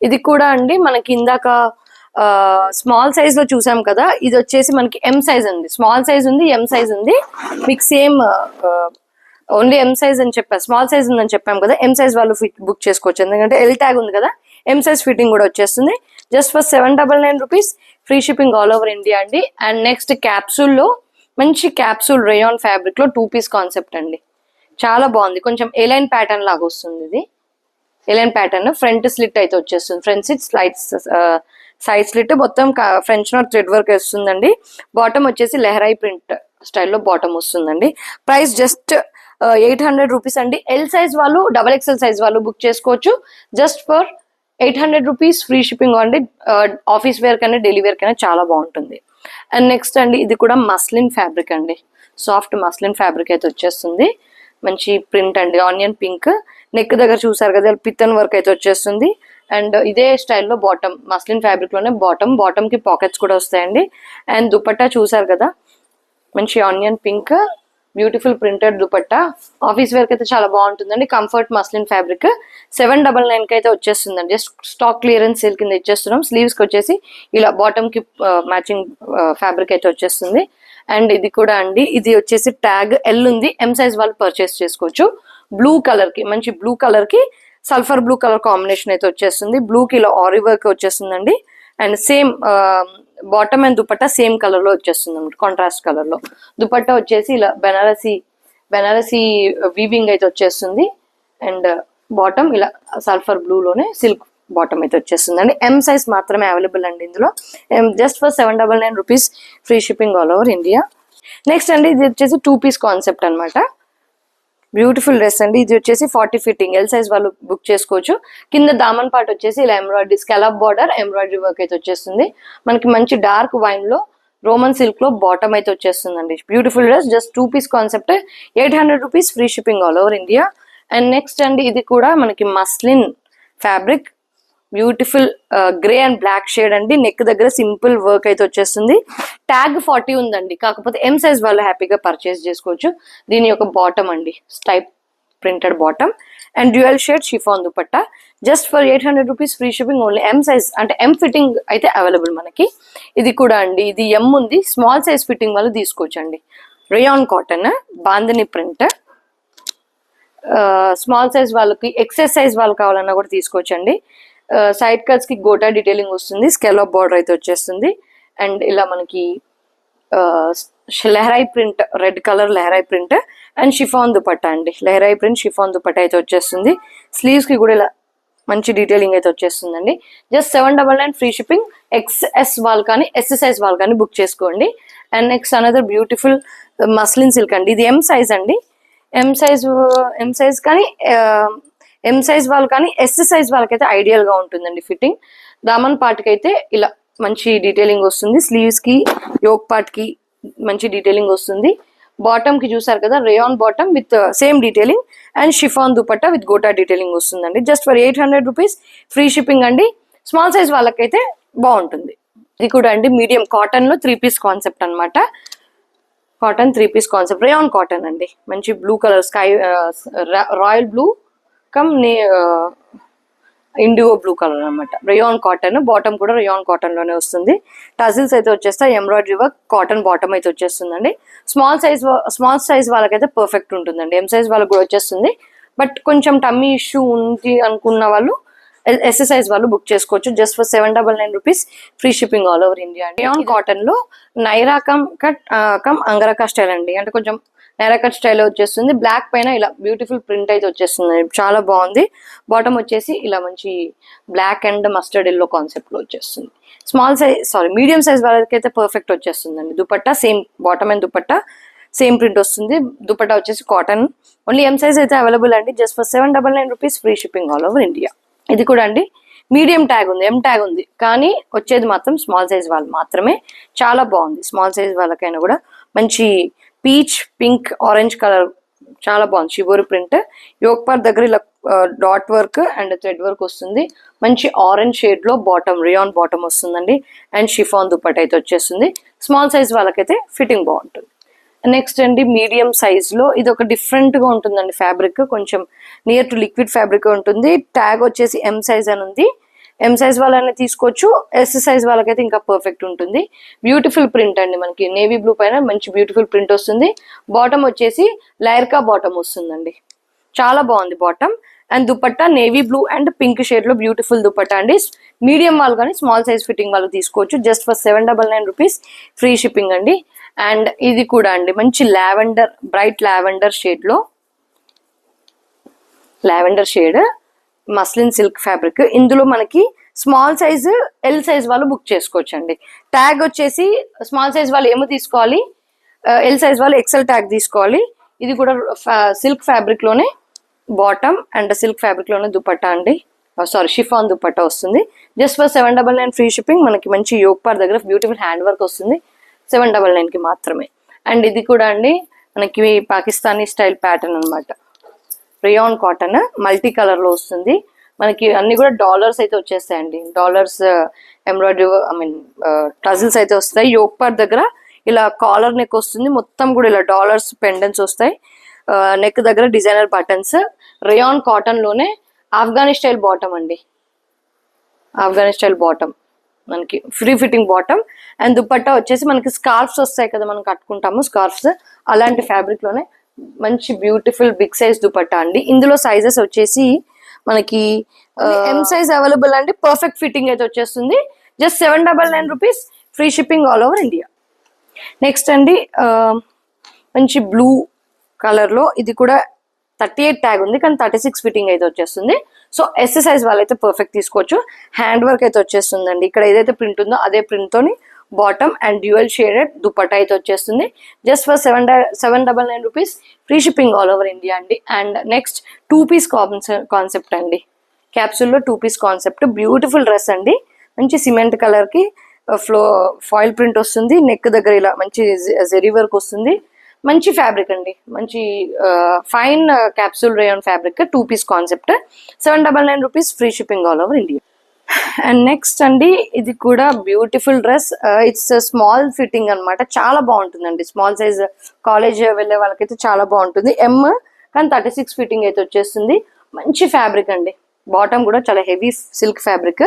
ఇది కూడా అండి మనకి ఇందాక స్మాల్ సైజ్ లో చూసాం కదా, ఇది వచ్చేసి మనకి M సైజ్ ఉంది, స్మాల్ సైజ్ ఉంది, M సైజ్ ఉంది. మీకు సేమ్ ఓన్లీ M సైజ్ అని చెప్పాను, స్మాల్ సైజ్ ఉందని చెప్పాం కదా. M సైజ్ వాళ్ళు బుక్ చేసుకోవచ్చు, ఎందుకంటే L ట్యాగ్ ఉంది కదా. M సైజ్ ఫిట్టింగ్ కూడా వచ్చేస్తుంది. Just for 799 rupees free shipping all over India అండి. అండ్ నెక్స్ట్ క్యాప్సూల్ లో మంచి క్యాప్సూల్ రేయాన్ ఫ్యాబ్రిక్ లో 2 పీస్ కాన్సెప్ట్ అండి. చాలా బాగుంది. కొంచెం ఎలైన్ ప్యాటర్న్ లాగా వస్తుంది. ఇది ఎలైన్ ప్యాటర్న్, ఫ్రంట్ స్లిట్ అయితే వచ్చేస్తుంది. ఫ్రంట్ స్లిట్ సైడ్ స్లిట్ మొత్తం ఫ్రెంచ్ నాట్ థ్రెడ్ వర్క్ వస్తుందండి. బాటమ్ వచ్చేసి లెహరాయి ప్రింట్ స్టైల్లో బాటమ్ వస్తుందండి. ప్రైస్ జస్ట్ 800 రూపీస్ అండి. ఎల్ సైజ్ వాళ్ళు XXL సైజ్ వాళ్ళు బుక్ చేసుకోవచ్చు. Just for 800 rupees free shipping అండి. ఆఫీస్ వేర్ కన్నా డైలీ వేర్ కన్నా చాలా బాగుంటుంది. అండ్ నెక్స్ట్ అండి ఇది కూడా మస్లిన్ ఫ్యాబ్రిక్ అండి. సాఫ్ట్ మస్లిన్ ఫ్యాబ్రిక్ అయితే వచ్చేస్తుంది. మంచి ప్రింట్ అండి, ఆనియన్ పింక్. నెక్ దగ్గర చూసారు కదా పిత్తన్ వర్క్ అయితే వచ్చేస్తుంది. అండ్ ఇదే స్టైల్లో బాటమ్, మస్లిన్ ఫ్యాబ్రిక్ లోనే బాటమ్ కి పాకెట్స్ కూడా వస్తాయండి. అండ్ దుపట్టా చూసారు కదా మంచి onion pink, beautiful printed dupatta. Office wear కి అయితే చాలా బాగుంటుందండి. కంఫర్ట్ మస్లిన్ ఫ్యాబ్రిక్ 799 కి అయితే వచ్చేస్తుందండి. జస్ట్ స్టాక్ క్లియరెన్స్ సేల్ కింద ఇచ్చేస్తున్నాం. స్లీవ్స్ కి వచ్చేసి ఇలా బాటమ్ కి మ్యాచింగ్ ఫ్యాబ్రిక్ అయితే వచ్చేస్తుంది. అండ్ ఇది కూడా అండి, ఇది వచ్చేసి ట్యాగ్ ఎల్ ఉంది. ఎం సైజ్ వాళ్ళు పర్చేస్ చేసుకోవచ్చు. బ్లూ కలర్ కి, మంచి బ్లూ కలర్ కి సల్ఫర్ బ్లూ కలర్ కాంబినేషన్ అయితే వచ్చేస్తుంది. బ్లూ కి ఇలా ఆరి వర్క్ వచ్చేస్తుందండి. And same bottom and dupatta same colour లో వచ్చేస్తుంది అనమాట, కాంట్రాస్ట్ కలర్ లో. దుపట్టా వచ్చేసి ఇలా బెనారసీ వీవింగ్ అయితే వచ్చేస్తుంది. అండ్ బాటమ్ ఇలా సల్ఫర్ బ్లూ లోనే సిల్క్ బాటమ్ అయితే వచ్చేస్తుంది అండి. ఎం సైజ్ మాత్రమే అవైలబుల్ అండి ఇందులో. Just for 799 rupees free shipping all over India. Next అండి ఇది వచ్చేసి 2 పీస్ కాన్సెప్ట్ అనమాట. బ్యూటిఫుల్ డ్రెస్ అండి. ఇది వచ్చేసి 40 ఫిట్టింగ్, ఎల్ సైజ్ వాళ్ళు బుక్ చేసుకోవచ్చు. కింద దామన్ పార్ట్ వచ్చేసి ఇలా embroidery scallop border embroidery work అయితే వచ్చేస్తుంది. మనకి మంచి డార్క్ వైన్ లో రోమన్ సిల్క్ లో బాటమ్ అయితే వచ్చేస్తుందండి. Beautiful dress, just 2 piece concept, 800 rupees free shipping all over India. And next అండి ఇది కూడా మనకి muslin fabric, beautiful grey and black shade అండి. నెక్ దగ్గర సింపుల్ వర్క్ అయితే వచ్చేస్తుంది. ట్యాగ్ 40 ఉందండి, కాకపోతే ఎం సైజ్ వాళ్ళు హ్యాపీగా పర్చేస్ చేసుకోవచ్చు. దీని యొక్క బాటమ్ అండి stripe printed bottom and dual shade chiffon dupatta. Just for 800 rupees free shipping. Only M size అంటే ఎం ఫిట్టింగ్ అయితే అవైలబుల్ మనకి. ఇది కూడా అండి, ఇది ఎం ఉంది. స్మాల్ సైజ్ ఫిట్టింగ్ వాళ్ళు తీసుకోవచ్చు అండి. Rayon cotton bandhani print. Small size వాళ్ళకి, ఎక్సెస్ సైజ్ వాళ్ళు కావాలన్నా కూడా తీసుకోవచ్చు అండి. సైడ్ కట్స్ కి గోటా డీటెయిలింగ్ వస్తుంది. స్కెలాప్ బార్డర్ అయితే వచ్చేస్తుంది. అండ్ ఇలా మనకి Leharaayi print, red colour Leharaayi print and chiffon dupatta అండి. లెహరాయి ప్రింట్ షిఫాన్ దుపట్టా అయితే వచ్చేస్తుంది. స్లీవ్స్ కి కూడా ఇలా మంచి డీటెయిలింగ్ అయితే వచ్చేస్తుందండి. Just 799 free shipping. XS వాళ్ళు కానీ ఎస్ సైజ్ వాళ్ళు కానీ బుక్ చేసుకోండి. And next another beautiful muslin silk అండి. ఇది ఎం సైజ్ అండి. ఎం సైజ్ కానీ ఎం సైజ్ వాళ్ళు కానీ ఎస్ సైజ్ వాళ్ళకైతే ఐడియల్ గా ఉంటుందండి ఫిట్టింగ్. దామన్ పార్ట్ కి అయితే ఇలా మంచి డీటెయిలింగ్ వస్తుంది. స్లీవ్స్ కి, యోక్ పార్ట్ కి మంచి డీటెయిలింగ్ వస్తుంది. బాటమ్ కి చూసారు కదా rayon bottom with same detailing and chiffon dupatta with gota detailing వస్తుందండి. Just for 800 rupees free shipping అండి. స్మాల్ సైజ్ వాళ్ళకైతే బాగుంటుంది. ఇది కూడా అండి మీడియం కాటన్ లో 3 పీస్ కాన్సెప్ట్ అనమాట. Cotton 3 piece concept, rayon cotton అండి. మంచి blue colour, sky royal blue cum indigo blue colour అనమాట. రేయాన్ కాటన్, బాటమ్ కూడా రేయాన్ కాటన్ లోనే వస్తుంది. టజిల్స్ అయితే వచ్చేస్తాయి. ఎంబ్రాయిడరీ వర్క్, కాటన్ బాటమ్ అయితే వచ్చేస్తుందండి. స్మాల్ సైజ్ వాళ్ళకైతే పర్ఫెక్ట్ ఉంటుందండి. ఎం సైజ్ వాళ్ళకి కూడా వచ్చేస్తుంది. బట్ కొంచెం టమ్మీ ఇష్యూ ఉంది అనుకున్న వాళ్ళు ఎస్ సైజ్ వాళ్ళు బుక్ చేసుకోవచ్చు. Just for 799 rupees free shipping all over India అండి. రేయాన్ కాటన్ లో నైరా కమ్ అంగరకా స్టైల్ అండి. అంటే కొంచెం నైరా కట్ స్టైల్ వచ్చేస్తుంది. బ్లాక్ పైన ఇలా బ్యూటిఫుల్ ప్రింట్ అయితే వచ్చేస్తుంది, చాలా బాగుంది. బాటమ్ వచ్చేసి ఇలా మంచి black and mustard yellow concept లో వచ్చేస్తుంది. మీడియం సైజ్ వాళ్ళకైతే పర్ఫెక్ట్ వచ్చేస్తుందండి. Dupatta same, bottom and dupatta same print వస్తుంది. దుపట్టా వచ్చేసి కాటన్. ఓన్లీ ఎం సైజ్ అయితే అవైలబుల్ అండి. Just for 799 rupees free shipping all over India. ఇది కూడా అండి మీడియం ట్యాగ్ ఉంది, ఎం ట్యాగ్ ఉంది, కానీ వచ్చేది మాత్రం స్మాల్ సైజ్ వాళ్ళు మాత్రమే. చాలా బాగుంది. స్మాల్ సైజ్ వాళ్ళకైనా కూడా మంచి పీచ్, పింక్, ఆరెంజ్ కలర్ చాలా బాగుంది. షిబోరి ప్రింట్, యోక్ పార్ట్ దగ్గర ఇలా dot work and thread work వస్తుంది. మంచి ఆరెంజ్ షేడ్ లో బాటమ్, రేయాన్ బాటమ్ వస్తుందండి. అండ్ షిఫాన్ దుపట్టా అయితే వచ్చేస్తుంది. స్మాల్ సైజ్ వాళ్ళకైతే ఫిట్టింగ్ బాగుంటుంది. నెక్స్ట్ అండి మీడియం సైజ్ లో ఇది ఒక డిఫరెంట్ గా ఉంటుందండి. ఫ్యాబ్రిక్ కొంచెం నియర్ టు లిక్విడ్ ఫ్యాబ్రిక్ ఉంటుంది. ట్యాగ్ వచ్చేసి ఎం సైజ్ అని ఉంది. ఎం సైజ్ వాళ్ళని తీసుకోవచ్చు. ఎస్ సైజ్ వాళ్ళకైతే ఇంకా పర్ఫెక్ట్ ఉంటుంది. బ్యూటిఫుల్ ప్రింట్ అండి. మనకి నేవీ బ్లూ పైన మంచి బ్యూటిఫుల్ ప్రింట్ వస్తుంది. బాటమ్ వచ్చేసి లైర్కా బాటమ్ వస్తుందండి. చాలా బాగుంది bottom. And dupatta navy blue and pink shade లో బ్యూటిఫుల్ దుపట్టా అండి. మీడియం వాళ్ళు కానీ స్మాల్ సైజ్ ఫిట్టింగ్ వాళ్ళు తీసుకోవచ్చు. Just for 799 rupees free shipping అండి. అండ్ ఇది కూడా అండి మంచి లావెండర్, బ్రైట్ లావెండర్ షేడ్ లో, lavender shade muslin silk fabric. ఇందులో మనకి స్మాల్ సైజు ఎల్ సైజ్ వాళ్ళు బుక్ చేసుకోవచ్చు అండి. ట్యాగ్ వచ్చేసి స్మాల్ సైజ్ వాళ్ళు ఏమో తీసుకోవాలి, ఎల్ సైజ్ వాళ్ళు ఎక్సెల్ ట్యాగ్ తీసుకోవాలి. ఇది కూడా సిల్క్ ఫ్యాబ్రిక్ లోనే బాటమ్ అండ్ సిల్క్ ఫ్యాబ్రిక్ లోనే దుపట్టా అండి, సారీ షిఫాన్ దుపట్టా వస్తుంది. Just for 799 free shipping. మనకి మంచి యోగ్ పార్ దగ్గర బ్యూటిఫుల్ హ్యాండ్ వర్క్ వస్తుంది 799 కి మాత్రమే. అండ్ ఇది కూడా అండి మనకి పాకిస్తానీ స్టైల్ ప్యాటర్న్ అనమాట, రియాన్ కాటన్ మల్టీ కలర్ లో వస్తుంది. మనకి అన్ని కూడా డాలర్స్ అయితే వచ్చేస్తాయండి, dollars embroidery I mean tassels అయితే వస్తాయి. యోగ్ పార్ దగ్గర ఇలా కాలర్ నెక్ వస్తుంది, మొత్తం కూడా ఇలా డాలర్స్ పెండెంట్స్ వస్తాయి. నెక్ దగ్గర డిజైనర్ బటన్స్, రియాన్ కాటన్ లోనే ఆఫ్ఘనీ స్టైల్ బాటమ్ అండి, ఆఫ్ఘనీ స్టైల్ బాటమ్ మనకి free fitting bottom. And dupatta వచ్చేసి మనకి స్కార్ఫ్స్ వస్తాయి కదా మనం కట్టుకుంటాము స్కార్ఫ్స్, అలాంటి ఫ్యాబ్రిక్ లోనే మంచి బ్యూటిఫుల్ బిగ్ సైజ్ దుపట్టా అండి. ఇందులో సైజెస్ వచ్చేసి మనకి ఎం సైజ్ అవైలబుల్ అండి, పర్ఫెక్ట్ ఫిట్టింగ్ అయితే వచ్చేస్తుంది. Just 799 rupees free shipping all over India. Next అండి మంచి బ్లూ కలర్ లో, ఇది కూడా 38 ట్యాగ్ ఉంది కానీ 36 ఫిట్టింగ్ అయితే వచ్చేస్తుంది. సో ఎస్ సైజ్ వాళ్ళైతే పర్ఫెక్ట్ తీసుకోవచ్చు. హ్యాండ్ వర్క్ అయితే వచ్చేస్తుందండి, ఇక్కడ ఏదైతే ప్రింట్ ఉందో అదే ప్రింట్ తోని bottom and dual shaded dupatta అయితే వచ్చేస్తుంది. Just for 799 rupees free shipping all over India అండి. అండ్ నెక్స్ట్ 2 పీస్ కాన్సెప్ట్ అండి, క్యాప్సూల్లో 2 పీస్ కాన్సెప్ట్, బ్యూటిఫుల్ డ్రెస్ అండి. మంచి సిమెంట్ కలర్ కి ఫాయిల్ ప్రింట్ వస్తుంది, నెక్ దగ్గర ఇలా మంచి జెరీ వర్క్ వస్తుంది. మంచి ఫ్యాబ్రిక్ అండి, మంచి fine capsule rayon fabric, 2 piece concept, 799 rupees free shipping all over India. And next అండి ఇది కూడా beautiful dress, it's small fitting అనమాట, చాలా బాగుంటుందండి. స్మాల్ సైజ్ కాలేజ్ వెళ్ళే వాళ్ళకైతే చాలా బాగుంటుంది. ఎమ్ కానీ 36 ఫిట్టింగ్ అయితే వచ్చేస్తుంది. మంచి ఫ్యాబ్రిక్ అండి, బాటమ్ కూడా చాలా heavy silk fabric,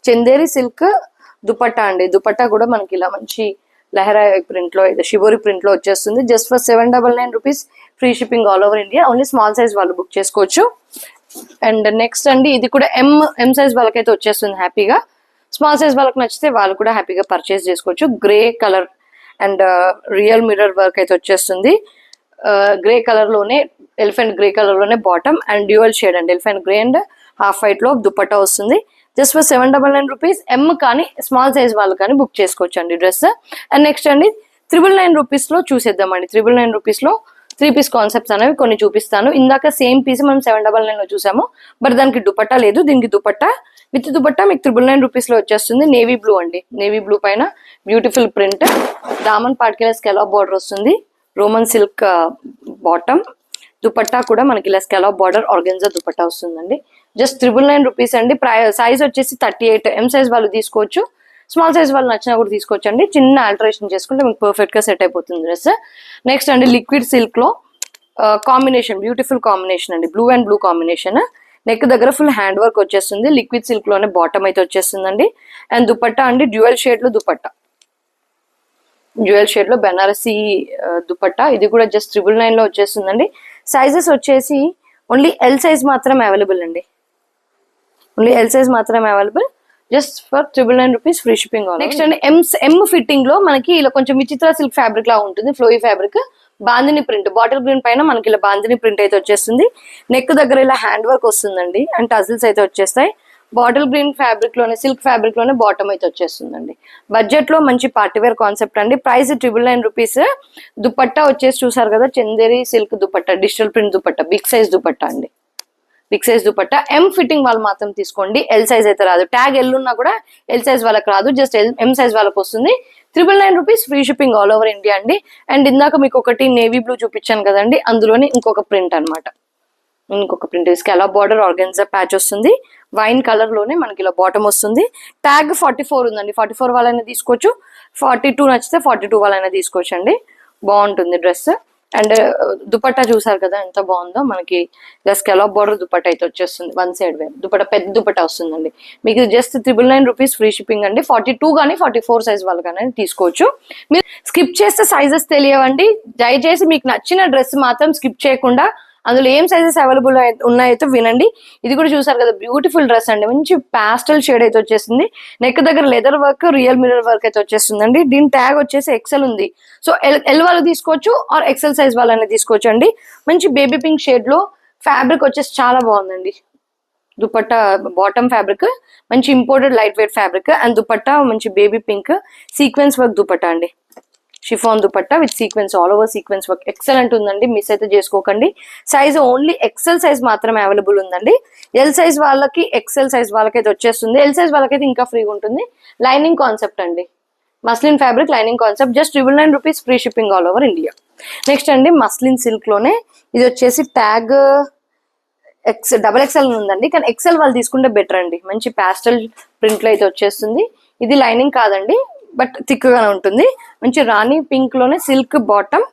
Chanderi silk dupatta అండి. దుపట్టా కూడా మనకి ఇలా మంచి లెహరా ప్రింట్ లో, షిబోరి ప్రింట్ లో వచ్చేస్తుంది. Just for 799 rupees free shipping all over India. Only small size వాళ్ళు బుక్ చేసుకోవచ్చు. అండ్ నెక్స్ట్ అండి ఇది కూడా ఎం సైజ్ వాళ్ళకైతే వచ్చేస్తుంది హ్యాపీగా. స్మాల్ సైజ్ వాళ్ళకి నచ్చితే వాళ్ళు కూడా హ్యాపీగా పర్చేస్ చేసుకోవచ్చు. Grey colour and real mirror work అయితే వచ్చేస్తుంది. గ్రే కలర్ లోనే ఎలిఫెంట్ గ్రే కలర్ లోనే bottom and dual shade and elephant grey and half white లో దుపట్టా వస్తుంది. Just for 799 rupees. ఎం కానీ స్మాల్ సైజ్ వాళ్ళు కానీ బుక్ చేసుకోవచ్చు అండి డ్రెస్. అండ్ నెక్స్ట్ అండి 999 రూపీస్ లో చూసేద్దామండి. 999 రూపీస్ లో 3 పీస్ కాన్సెప్ట్స్ అనేవి కొన్ని చూపిస్తాను. ఇందాక సేమ్ పీస్ మనం 799 లో చూసాము, బట్ దానికి దుపట్టా లేదు. దీనికి దుపట్టా విత్ దుపట్టా మీకు 999 రూపీస్ లో వచ్చేస్తుంది. నేవీ బ్లూ అండి, నేవీ బ్లూ పైన బ్యూటిఫుల్ ప్రింట్, దామన్ పార్ట్కి స్కెలాప్ బార్డర్ వస్తుంది, రోమన్ సిల్క్ బాటమ్, దుపట్టా కూడా మనకి ఇలా స్కెలాప్ బార్డర్ ఆర్గెన్జా దుపట్టా వస్తుందండి. జస్ట్ 999 రూపీస్ అండి. సైజ్ వచ్చేసి 38. ఎం సైజ్ వాళ్ళు తీసుకోవచ్చు, స్మాల్ సైజ్ వాళ్ళు నచ్చినా కూడా తీసుకోవచ్చు అండి. చిన్న ఆల్టరేషన్ చేసుకుంటే మీకు పర్ఫెక్ట్ గా సెట్ అయిపోతుంది డ్రెస్. నెక్స్ట్ అండి లిక్విడ్ సిల్క్ లో కాంబినేషన్, బ్యూటిఫుల్ కాంబినేషన్ అండి, blue and blue combination. Neck దగ్గర ఫుల్ హ్యాండ్ వర్క్ వచ్చేస్తుంది. లిక్విడ్ సిల్క్ లోనే బాటమ్ అయితే వచ్చేస్తుందండి. అండ్ దుపట్టా అండి డ్యూయల్ షేడ్ లో దుపట్టా, డ్యూయల్ షేడ్ లో బెనారసీ దుపట్టా. ఇది కూడా జస్ట్ 999 లో వచ్చేస్తుందండి. సైజెస్ వచ్చేసి ఓన్లీ ఎల్ సైజ్ మాత్రమే అవైలబుల్ అండి, ఓన్లీ ఎల్ సైజ్ మాత్రమే available. Just for 999 rupees free shipping. Next అండి ఎం ఫిట్టింగ్ లో మనకి ఇలా కొంచెం విచిత్ర సిల్క్ ఫ్యాబ్రిక్ లా ఉంటుంది, ఫ్లోయి fabric, bandhani print, bottle green పైన మనకి ఇలా బాందిని ప్రింట్ అయితే వచ్చేస్తుంది. నెక్ దగ్గర ఇలా హ్యాండ్ వర్క్ వస్తుందండి అండ్ టజిల్స్ అయితే వచ్చేస్తాయి. బాటిల్ గ్రీన్ ఫ్యాబ్రిక్ లోనే, సిల్క్ ఫ్యాబ్రిక్ లోనే బాటమ్ అయితే వచ్చేస్తుందండి. బడ్జెట్ లో మంచి పార్టీవేర్ కాన్సెప్ట్ అండి. Price 999 rupees. దుపట్టా వచ్చేసి చూసారు కదా, Chanderi silk dupatta, digital print dupatta, big size dupatta అండి, big size dupatta. M fitting వాళ్ళు మాత్రం తీసుకోండి, ఎల్ సైజ్ అయితే రాదు. ట్యాగ్ ఎల్ ఉన్నా కూడా ఎల్ సైజ్ వాళ్ళకి రాదు, జస్ట్ ఎం సైజ్ వాళ్ళకి వస్తుంది. 999 rupees free shipping all over India అండి. అండ్ ఇందాక మీకు ఒకటి నేవీ బ్లూ చూపించాను కదండి, అందులోనే ఇంకొక ప్రింట్ అనమాట, ఇంకొక print scallop border organza patch వస్తుంది. వైన్ కలర్ లోనే మనకి ఇలా బాటమ్ వస్తుంది. ట్యాగ్ 44 ఉందండి, 44 వాళ్ళైనా తీసుకోవచ్చు, 42 నచ్చితే 42 వాళ్ళైనా తీసుకోవచ్చు అండి. బాగుంటుంది డ్రెస్. అండ్ దుపట్టా చూసారు కదా ఎంత బాగుందో, మనకి ఇలా స్కాలప్ బార్డర్ దుపట్టా అయితే వచ్చేస్తుంది. 1 సైడ్ వేర్ దుపట్టా, పెద్ద దుపట్టా వస్తుందండి. మీకు జస్ట్ 999 రూపీస్ ఫ్రీ షిప్పింగ్ అండి. 42 కానీ 44 సైజ్ వాళ్ళకైనా తీసుకోవచ్చు. మీరు స్కిప్ చేస్తే సైజెస్ తెలియవండి. దయచేసి మీకు నచ్చిన డ్రెస్ మాత్రం స్కిప్ చేయకుండా అందులో ఏం సైజెస్ అవైలబుల్ ఉన్నాయైతే వినండి. ఇది కూడా చూసారు కదా, బ్యూటిఫుల్ డ్రెస్ అండి, మంచి పాస్టల్ షేడ్ అయితే వచ్చేసింది. నెక్ దగ్గర leather work, real mirror work అయితే వచ్చేస్తుందండి. దీని ట్యాగ్ వచ్చేసి ఎక్సెల్ ఉంది. సో ఎల్ వాళ్ళు తీసుకోవచ్చు ఆర్ ఎక్సెల్ సైజ్ వాళ్ళైనా తీసుకోవచ్చు అండి. మంచి బేబీ పింక్ షేడ్ లో ఫ్యాబ్రిక్ వచ్చేసి చాలా బాగుందండి. దుపట్టా బాటమ్ ఫ్యాబ్రిక్ మంచి imported light weight fabric and dupatta మంచి baby pink sequence work dupatta అండి. Chiffon dupatta with sequence all over sequence work excellent ఉందండి. మిస్ అయితే చేసుకోకండి. సైజ్ ఓన్లీ ఎక్సెల్ సైజ్ మాత్రమే అవైలబుల్ ఉందండి. ఎల్ సైజ్ వాళ్ళకి ఎక్సెల్ సైజ్ వాళ్ళకైతే వచ్చేస్తుంది. ఎల్ సైజ్ వాళ్ళకైతే ఇంకా ఫ్రీగా ఉంటుంది. లైనింగ్ కాన్సెప్ట్ అండి. Muslin fabric lining concept just 999 rupees free shipping all over India. Next అండి మస్లిన్ సిల్క్ లోనే ఇది వచ్చేసి ట్యాగ్ డబల్ ఎక్స్ఎల్ ఉందండి. కానీ ఎక్స్ఎల్ వాళ్ళు తీసుకుంటే బెటర్ అండి. మంచి ప్యాస్టల్ ప్రింట్ లో అయితే వచ్చేస్తుంది. ఇది లైనింగ్ కాదండి బట్ థిక్ గానే ఉంటుంది. మంచి రాణి పింక్ లోనే silk bottom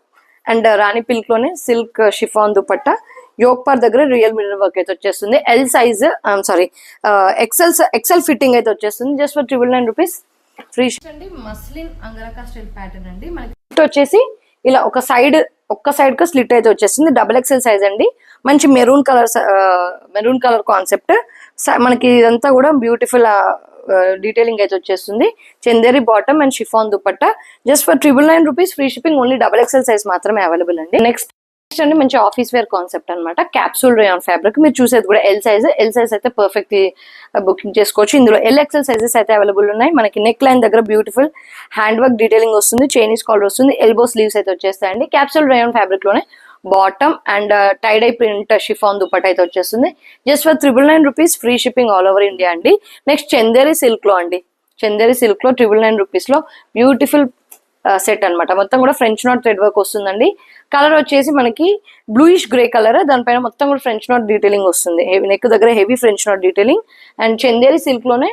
and rani pink లోనే సిల్క్ షిఫాన్ దుపట్టా యోక్ పార్ దగ్గర రియల్ మిర్రర్ వర్క్ అయితే వచ్చేస్తుంది. L size sorry XL fitting అయితే వచ్చేస్తుంది. జస్ట్ ఫర్ 999 రూపీస్ ఫ్రీ అండి. మస్లిన్ అంగరకా స్టైల్ ప్యాటర్న్ అండి. మనకి వచ్చేసి ఇలా ఒక్క సైడ్ కు స్లిట్ అయితే వచ్చేస్తుంది. డబుల్ ఎక్స్ఎల్ సైజ్ అండి. మంచి మెరూన్ కలర్ కాన్సెప్ట్. మనకి ఇదంతా కూడా బ్యూటిఫుల్ డీటెయిలింగ్ అయితే వచ్చేస్తుంది. Chanderi bottom and chiffon dupatta just for 999 rupees free shipping. Only double XL size మాత్రమే అవైలబుల్ అండి. నెక్స్ట్ అండి మంచి ఆఫీస్ వేర్ కాన్సెప్ట్ అనమాట. Capsule rayon fabric. మీరు చూసేది కూడా ఎల్ సైజ్ అయితే పర్ఫెక్ట్ బుకింగ్ చేసుకోవచ్చు. ఇందులో ఎల్ ఎక్స్ఎల్ సైజెస్ అయితే అవైలబుల్ ఉన్నాయి. మనకి నెక్ లైన్ దగ్గర బ్యూటిఫుల్ హ్యాండ్ వర్క్ డీటెయిలింగ్ వస్తుంది. చైనీస్ కాలర్ వస్తుంది. ఎల్బో స్లీవ్స్ అయితే వచ్చేస్తాయండి. క్యాప్సూల్ రేయాన్ ఫ్యాబ్రిక్ లోనే bottom and టైడై print chiffon dupatta అయితే వచ్చేస్తుంది. Just for 999 rupees free shipping all over India అండి. నెక్స్ట్ చందేరి సిల్క్ లో అండి. చందేరి సిల్క్ లో 999 రూపీస్ లో బ్యూటిఫుల్ సెట్ అనమాట. మొత్తం కూడా ఫ్రెంచ్ నాట్ థ్రెడ్ వర్క్ వస్తుందండి. కలర్ వచ్చేసి మనకి బ్లూయిష్ గ్రే కలర్. దానిపైన మొత్తం కూడా ఫ్రెంచ్ నాట్ డీటెయిలింగ్ వస్తుంది. నెక్ దగ్గర heavy French knot detailing and Chanderi silk లోనే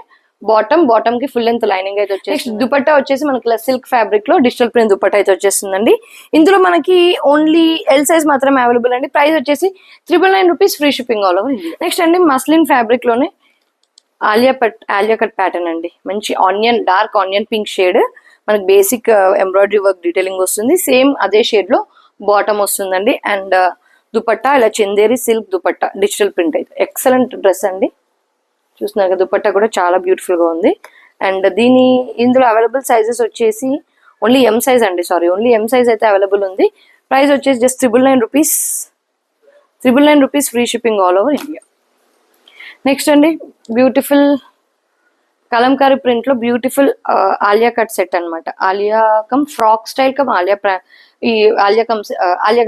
బాటమ్ కి ఫుల్ లెంత్ లైనింగ్ అయితే వచ్చేసి దుపట్టా వచ్చేసి మనకి సిల్క్ ఫ్యాబ్రిక్ లో డిజిటల్ ప్రింట్ దుపట్టా అయితే వచ్చేస్తుందండి. ఇందులో మనకి ఓన్లీ ఎల్ సైజ్ మాత్రమే అవైలబుల్ అండి. ప్రైస్ వచ్చేసి 999 rupees free shipping all over India. Next అండి మస్లిన్ ఫ్యాబ్రిక్ లోనే ఆలియా కట్ ప్యాటర్న్ అండి. మంచి డార్క్ ఆనియన్ పింక్ షేడ్. మనకి బేసిక్ ఎంబ్రాయిడరీ వర్క్ డీటెయిలింగ్ వస్తుంది. సేమ్ అదే షేడ్ లో బాటమ్ వస్తుందండి. అండ్ దుపట్టా ఇలా Chanderi silk dupatta digital print అయితే ఎక్సలెంట్ డ్రెస్ అండి. చూస్తున్నారు కదా దుపట్టా కూడా చాలా బ్యూటిఫుల్ గా ఉంది. అండ్ ఇందులో అవైలబుల్ సైజెస్ వచ్చేసి ఓన్లీ ఎం సైజ్ అండి. ఓన్లీ ఎం సైజ్ అయితే అవైలబుల్ ఉంది. ప్రైస్ వచ్చేసి just 999 rupees free shipping all over India. Next అండి బ్యూటిఫుల్ కలంకారీ ప్రింట్ లో బ్యూటిఫుల్ ఆలియా కట్ సెట్ అనమాట. Alia come frock style come Alia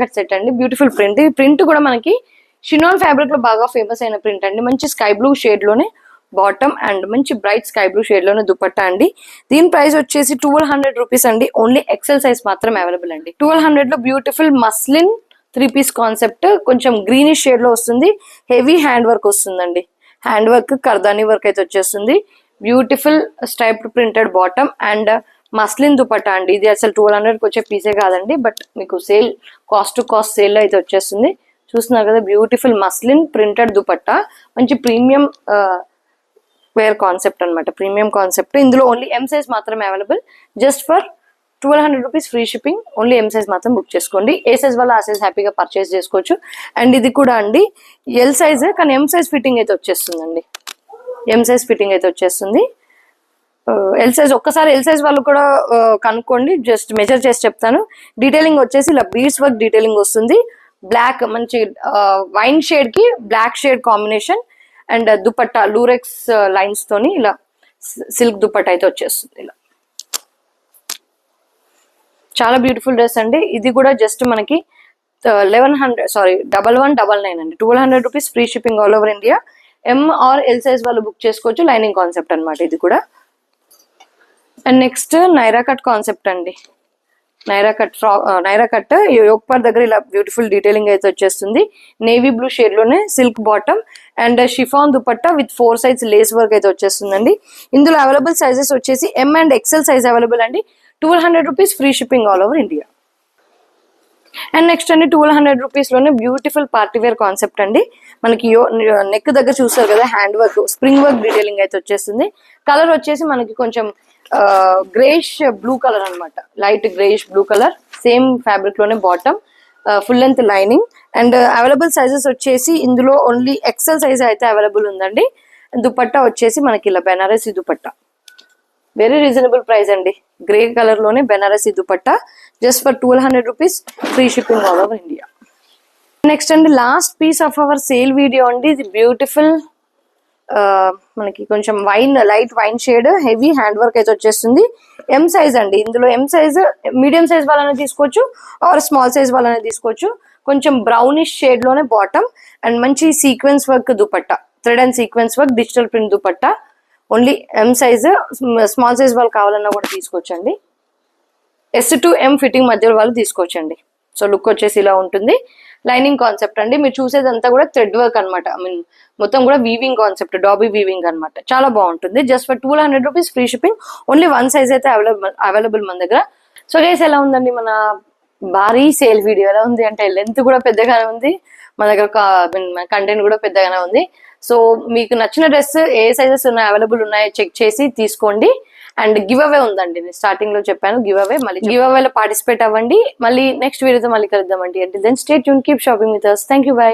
cut set అండి. Beautiful print. ఈ ప్రింట్ కూడా మనకి షినాన్ ఫ్యాబ్రిక్ లో బాగా ఫేమస్ అయిన ప్రింట్ అండి. మంచి స్కై బ్లూ షేడ్ లోనే బాటమ్ అండ్ మంచి బ్రైట్ స్కై బ్లూ షేడ్ లోనే దుపట్టా అండి. దీని ప్రైస్ వచ్చేసి 1200 రూపీస్ అండి. ఓన్లీ ఎక్సెల్ సైజ్ మాత్రం అవైలబుల్ అండి. 1200 లో బ్యూటిఫుల్ మస్లిన్ 3-piece కాన్సెప్ట్ కొంచెం గ్రీనిష్ షేడ్ లో వస్తుంది. హెవీ హ్యాండ్ వర్క్ వస్తుందండి. హ్యాండ్ వర్క్ కర్దానీ వర్క్ అయితే వచ్చేస్తుంది. Beautiful striped printed bottom and muslin dupatta అండి. ఇది అసలు 1200కి వచ్చే పీసే కాదండి. బట్ మీకు కాస్ట్ టు కాస్ట్ సేల్ అయితే వచ్చేస్తుంది. చూస్తున్నారు కదా బ్యూటిఫుల్ మస్లిన్ ప్రింటెడ్ దుపట్టా. మంచి ప్రీమియం వేర్ కాన్సెప్ట్ అనమాట. Premium concept. ఇందులో ఓన్లీ ఎం సైజ్ మాత్రమే available. Just for 1200 rupees free shipping. Only M size మాత్రం బుక్ చేసుకోండి. ఏ సైజ్ వల్ల ఆ సైజ్ హ్యాపీగా పర్చేస్ చేసుకోవచ్చు. అండ్ ఇది కూడా అండి ఎల్ సైజ్ కానీ ఎం సైజ్ ఫిట్టింగ్ అయితే వచ్చేస్తుందండి. ఎం సైజ్ ఫిట్టింగ్ అయితే వచ్చేస్తుంది. ఎల్ సైజ్ ఒక్కసారి ఎల్ సైజ్ వాళ్ళు కూడా కనుక్కోండి. జస్ట్ మెజర్ చేసి చెప్తాను. డీటెయిలింగ్ వచ్చేసి ఇలా బీడ్స్ వర్క్ డీటెయిలింగ్ వస్తుంది. బ్లాక్ మంచి వైన్ షేడ్ కి black shade combination and dupatta lurex lines తోని ఇలా సిల్క్ దుపట్టా అయితే వచ్చేస్తుంది. ఇలా చాలా బ్యూటిఫుల్ డ్రెస్ అండి. ఇది కూడా జస్ట్ మనకి 1199 అండి. 1200 rupees free shipping all over India. M R L size వాళ్ళు బుక్ చేసుకోవచ్చు. లైనింగ్ కాన్సెప్ట్ అనమాట ఇది కూడా. And next Naira cut concept అండి. నైరా కట్ యోక్ పార్ దగ్గర ఇలా బ్యూటిఫుల్ డీటెయిలింగ్ అయితే వచ్చేస్తుంది. నేవీ బ్లూ షేడ్ లోనే silk bottom and chiffon dupatta with 4 sides lace work అయితే వచ్చేస్తుందండి. ఇందులో అవైలబుల్ సైజెస్ వచ్చేసి M and XL size available అండి. 1200 rupees free shipping all over India. And next అండి 1200 రూపీస్ లోనే బ్యూటిఫుల్ పార్టీ వేర్ కాన్సెప్ట్ అండి. మనకి నెక్ దగ్గర చూస్తారు కదా hand work spring work detailing అయితే వచ్చేస్తుంది. కలర్ వచ్చేసి మనకి కొంచెం గ్రేష్ బ్లూ కలర్ అనమాట. Light greyish blue colour. Same fabric లోనే bottom full length lining and available sizes వచ్చేసి ఇందులో ఓన్లీ ఎక్సెల్ సైజ్ అయితే అవైలబుల్ ఉందండి. దుపట్టా వచ్చేసి మనకి ఇలా Banarasi dupatta. Very reasonable price అండి. గ్రే కలర్ లోనే Banarasi dupatta just for 1200 rupees free shipping all over India. Next అండి last piece of our sale video అండి. ఇది బ్యూటిఫుల్ మనకి కొంచెం light wine shade heavy hand work అయితే వచ్చేస్తుంది. ఎం సైజ్ అండి, ఇందులో ఎం సైజ్, మీడియం సైజ్ వాళ్ళనే తీసుకోవచ్చు ఆర్ స్మాల్ సైజ్ వాళ్ళనే తీసుకోవచ్చు. కొంచెం బ్రౌనిష్ షేడ్ లోనే బాటమ్ అండ్ మంచి sequence work dupatta, thread and sequence work digital print dupatta. Only M size, small size వాళ్ళు కావాలన్నా కూడా తీసుకోవచ్చండి. S to M ఫిట్టింగ్ మధ్యలో వాళ్ళు తీసుకోవచ్చండి. సో లుక్ వచ్చేసి ఇలా ఉంటుంది. లైనింగ్ కాన్సెప్ట్ అండి, మీరు చూసేదంతా కూడా థ్రెడ్ వర్క్ అనమాట. మొత్తం కూడా వీవింగ్ కాన్సెప్ట్, డాబీ వీవింగ్ అనమాట. చాలా బాగుంటుంది. Just for 1200 rupees free shipping. Only one size అయితే అవైలబుల్ మన దగ్గర. సో గైస్ ఎలా ఉందండి మన భారీ సేల్ వీడియో? ఎలా ఉంది అంటే లెంత్ కూడా పెద్దగానే ఉంది, మన దగ్గర కంటెంట్ కూడా పెద్దగానే ఉంది. సో మీకు నచ్చిన డ్రెస్ ఏ సైజెస్ అవైలబుల్ ఉన్నాయో చెక్ చేసి తీసుకోండి. అండ్ గివ్ అవే ఉందండి, నేను స్టార్టింగ్ లో చెప్పాను గివ్ అవే. మళ్ళీ గివ్ అవేలో పార్టిసిపేట్ అవ్వండి. మళ్ళీ నెక్స్ట్ వీడియోతో మళ్ళీ కలుద్దామండి. అంటే then stay tune, keep shopping with us. Thank you, by.